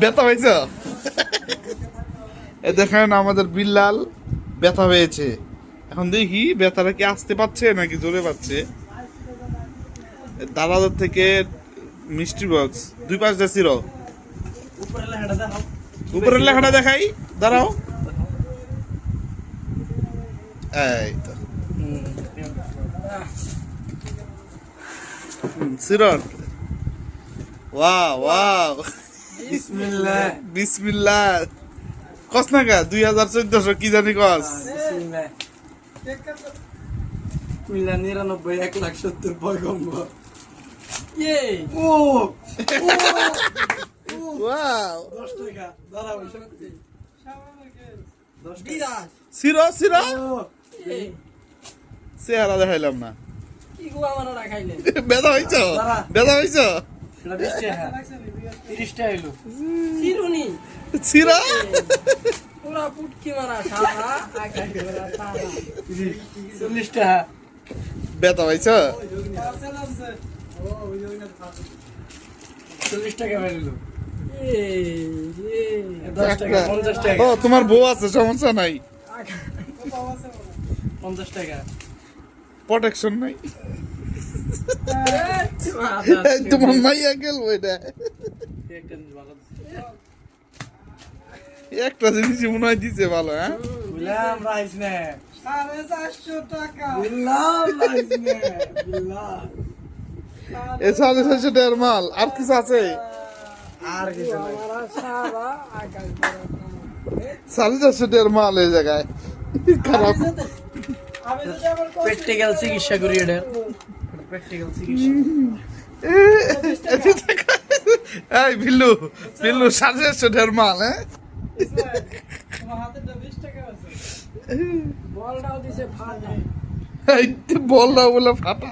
ব্যথা হয়েছে? এ দেখেন আমাদের বিল্লাল ব্যথা হয়েছে। এখন দেখি ব্যথাটা কি আসতে পারছে নাকি জোরে পাচ্ছে। দাদাদের থেকে মিষ্টি বক্স 2 পাঁচ দেশির উপরের লেখাটা দেখাই, দাঁড়াও। এই তো সিরন। ওয়াও ওয়াও, বিসমিল্লাহ বিসমিল্লাহ। কস না কা 2014 কি জানি কস। বিসমিল্লাহ কুইলা 99 1,70,000 পয়গম্বর। ইয়ে ও ওয়াও 10 টাকা দাঁড়াও সত্যি 10 টাকা সিরো সিরো ও চেহারা দেখাইলাম না। কি গুয়া মারা রাখাইলেন ব্যথা হইছো? ব্যথা হইছো? এটা 20 টাকা 30 টাকা এলো সিরুনি সিরা পুরা পুটকি মারা সারা আগাই মারা সারা 40 টাকা ব্যথা হইছো? 40 টাকা বেরিলো। 10 টাকা 50 টাকা। ও তোমার বউ আছে, সমস্যা নাই। 50 টাকা প্রোটেকশন নাই। এই তোমার মাইয়া গেল ওইটা। একটা জিনিস মনে হয় দিছে ভালো। হ্যাঁ বললাম রাইস নে 450 টাকা বললাম রাইস নে বললাম এ 450 টাকার মাল আর কিছু আছে? আর কিছু নাই মারা সারা আগাই মারা 450 টাকার মাল এই জায়গায় খারাপ। আমি তো আবার প্র্যাকটিক্যাল চিকিৎসা করি এটা প্র্যাকটিক্যাল চিকিৎসা এই বিল্লু বিল্লু 450 টাকার মাল। হ্যাঁ তোমার হাতে 20 টাকা আছে বলটাও দিছে ফাটা এই বল না বলে ফাটা।